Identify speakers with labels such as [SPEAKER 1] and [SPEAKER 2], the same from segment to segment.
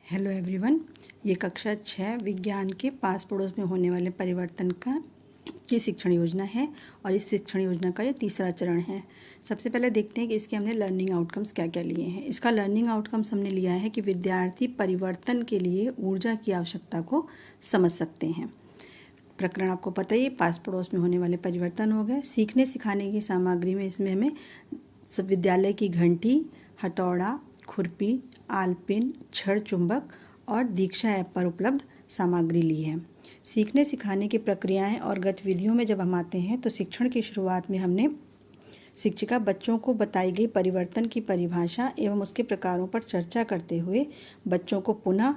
[SPEAKER 1] Hello everyone, ये कक्षा 6 विज्ञान के पास पड़ोस में होने वाले परिवर्तन की शिक्षण योजना है और इस शिक्षण योजना का ये तीसरा चरण है। सबसे पहले देखते हैं कि इसके हमने लर्निंग आउटकम्स क्या क्या लिए हैं। इसका लर्निंग आउटकम्स हमने लिया है कि विद्यार्थी परिवर्तन के लिए ऊर्जा की आवश्यकता को समझ सकते हैं। प्रकरण आपको पता ही, पास पड़ोस में होने वाले परिवर्तन हो गए। सीखने सिखाने की सामग्री में इसमें हमें विद्यालय की घंटी, हथौड़ा, खुरपी, आलपिन, छड़ चुंबक और दीक्षा ऐप पर उपलब्ध सामग्री ली है। सीखने सिखाने की प्रक्रियाएं और गतिविधियों में जब हम आते हैं तो शिक्षण की शुरुआत में हमने शिक्षिका बच्चों को बताई गई परिवर्तन की परिभाषा एवं उसके प्रकारों पर चर्चा करते हुए बच्चों को पुनः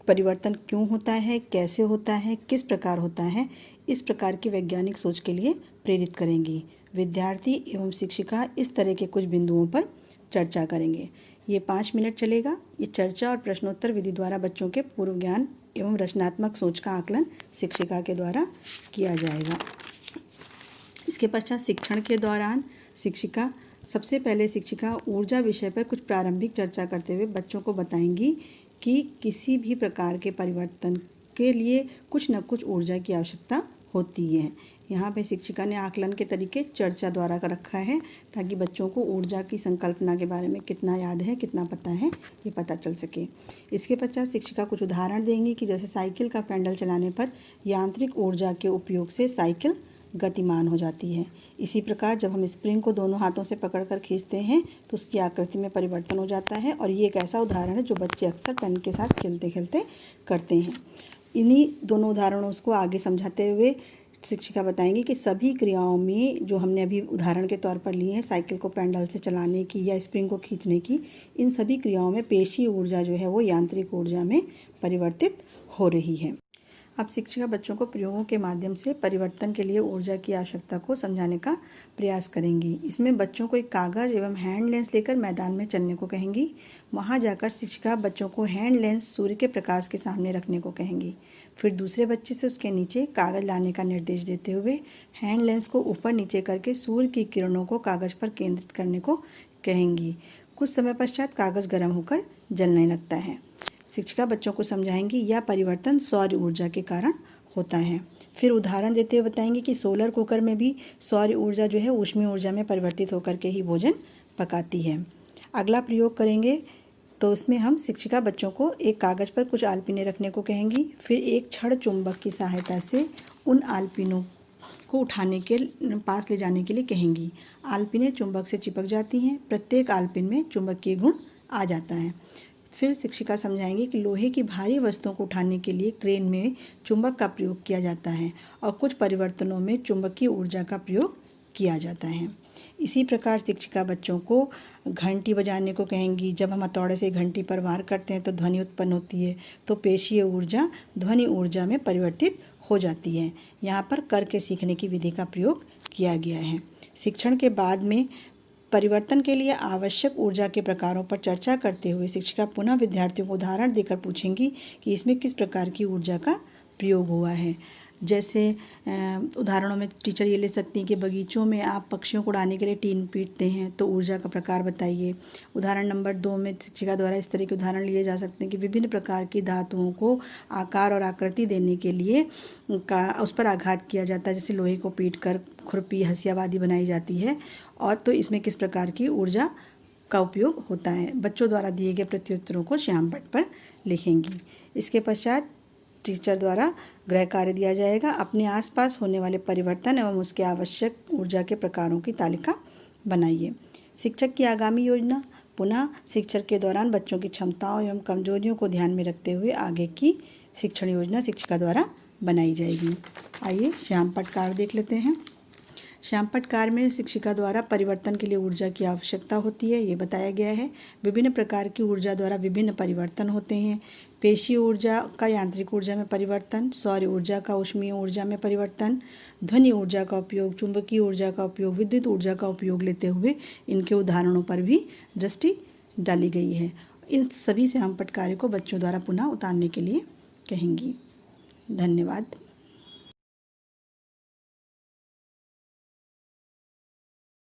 [SPEAKER 1] परिवर्तन क्यों होता है, कैसे होता है, किस प्रकार होता है, इस प्रकार की वैज्ञानिक सोच के लिए प्रेरित करेंगी। विद्यार्थी एवं शिक्षिका इस तरह के कुछ बिंदुओं पर चर्चा करेंगे। ये 5 मिनट चलेगा। ये चर्चा और प्रश्नोत्तर विधि द्वारा बच्चों के पूर्व ज्ञान एवं रचनात्मक सोच का आकलन शिक्षिका के द्वारा किया जाएगा। इसके पश्चात शिक्षण के दौरान सबसे पहले शिक्षिका ऊर्जा विषय पर कुछ प्रारंभिक चर्चा करते हुए बच्चों को बताएंगी कि किसी भी प्रकार के परिवर्तन के लिए कुछ न कुछ ऊर्जा की आवश्यकता होती है। यहाँ पे शिक्षिका ने आकलन के तरीके चर्चा द्वारा कर रखा है ताकि बच्चों को ऊर्जा की संकल्पना के बारे में कितना याद है, कितना पता है, ये पता चल सके। इसके पश्चात शिक्षिका कुछ उदाहरण देंगी कि जैसे साइकिल का पैडल चलाने पर यांत्रिक ऊर्जा के उपयोग से साइकिल गतिमान हो जाती है। इसी प्रकार जब हम स्प्रिंग को दोनों हाथों से पकड़कर खींचते हैं तो उसकी आकृति में परिवर्तन हो जाता है और ये एक ऐसा उदाहरण है जो बच्चे अक्सर पेन के साथ खेलते खेलते करते हैं। इन्हीं दोनों उदाहरणों को आगे समझाते हुए शिक्षिका बताएंगी कि सभी क्रियाओं में जो हमने अभी उदाहरण के तौर पर लिए हैं, साइकिल को पैडल से चलाने की या स्प्रिंग को खींचने की, इन सभी क्रियाओं में पेशीय ऊर्जा जो है वो यांत्रिक ऊर्जा में परिवर्तित हो रही है। अब शिक्षिका बच्चों को प्रयोगों के माध्यम से परिवर्तन के लिए ऊर्जा की आवश्यकता को समझाने का प्रयास करेंगी। इसमें बच्चों को एक कागज़ एवं हैंड लेंस लेकर मैदान में चलने को कहेंगी। वहां जाकर शिक्षिका बच्चों को हैंड लेंस सूर्य के प्रकाश के सामने रखने को कहेंगी। फिर दूसरे बच्चे से उसके नीचे कागज़ लाने का निर्देश देते हुए हैंड लेंस को ऊपर नीचे करके सूर्य की किरणों को कागज़ पर केंद्रित करने को कहेंगी। कुछ समय पश्चात कागज़ गर्म होकर जलने लगता है। शिक्षिका बच्चों को समझाएंगी यह परिवर्तन सौर ऊर्जा के कारण होता है। फिर उदाहरण देते हुए बताएंगे कि सोलर कुकर में भी सौर ऊर्जा जो है ऊष्मीय ऊर्जा में परिवर्तित होकर के ही भोजन पकाती है। अगला प्रयोग करेंगे तो उसमें हम शिक्षिका बच्चों को एक कागज़ पर कुछ आलपिनें रखने को कहेंगी। फिर एक छड़ चुंबक की सहायता से उन आलपिनों को उठाने के पास ले जाने के लिए कहेंगी। आलपिनें चुंबक से चिपक जाती हैं। प्रत्येक आलपिन में चुंबकीय गुण आ जाता है। फिर शिक्षिका समझाएंगे कि लोहे की भारी वस्तुओं को उठाने के लिए क्रेन में चुंबक का प्रयोग किया जाता है और कुछ परिवर्तनों में चुंबकीय ऊर्जा का प्रयोग किया जाता है। इसी प्रकार शिक्षिका बच्चों को घंटी बजाने को कहेंगी। जब हम हथौड़े से घंटी पर वार करते हैं तो ध्वनि उत्पन्न होती है, तो पेशीय ऊर्जा ध्वनि ऊर्जा में परिवर्तित हो जाती है। यहाँ पर करके सीखने की विधि का प्रयोग किया गया है। शिक्षण के बाद में परिवर्तन के लिए आवश्यक ऊर्जा के प्रकारों पर चर्चा करते हुए शिक्षिका पुनः विद्यार्थियों को उदाहरण देकर पूछेंगी कि इसमें किस प्रकार की ऊर्जा का प्रयोग हुआ है। जैसे उदाहरणों में टीचर ये ले सकती हैं कि बगीचों में आप पक्षियों को उड़ाने के लिए टीन पीटते हैं, तो ऊर्जा का प्रकार बताइए। उदाहरण नंबर 2 में शिक्षिका द्वारा इस तरह के उदाहरण लिए जा सकते हैं कि विभिन्न प्रकार की धातुओं को आकार और आकृति देने के लिए उस पर आघात किया जाता है। जैसे लोहे को पीट कर खुरपी, हंसिया आदि बनाई जाती है, और तो इसमें किस प्रकार की ऊर्जा का उपयोग होता है। बच्चों द्वारा दिए गए प्रत्युत्तरों को श्याम पट्ट पर लिखेंगी। इसके पश्चात टीचर द्वारा गृह कार्य दिया जाएगा। अपने आसपास होने वाले परिवर्तन एवं उसके आवश्यक ऊर्जा के प्रकारों की तालिका बनाइए। शिक्षक की आगामी योजना। पुनः शिक्षण के दौरान बच्चों की क्षमताओं एवं कमजोरियों को ध्यान में रखते हुए आगे की शिक्षण योजना शिक्षिका द्वारा बनाई जाएगी। आइए श्याम पट्ट कार्य देख लेते हैं। श्याम पट्ट कार्य में शिक्षिका द्वारा परिवर्तन के लिए ऊर्जा की आवश्यकता होती है, ये बताया गया है। विभिन्न प्रकार की ऊर्जा द्वारा विभिन्न परिवर्तन होते हैं। पेशीय ऊर्जा का यांत्रिक ऊर्जा में परिवर्तन, सौर ऊर्जा का ऊष्मीय ऊर्जा में परिवर्तन, ध्वनि ऊर्जा का उपयोग, चुंबकीय ऊर्जा का उपयोग, विद्युत ऊर्जा का उपयोग लेते हुए इनके उदाहरणों पर भी दृष्टि डाली गई है। इन सभी श्याम पट्ट कार्य को बच्चों द्वारा पुनः उतारने के लिए कहेंगी। धन्यवाद।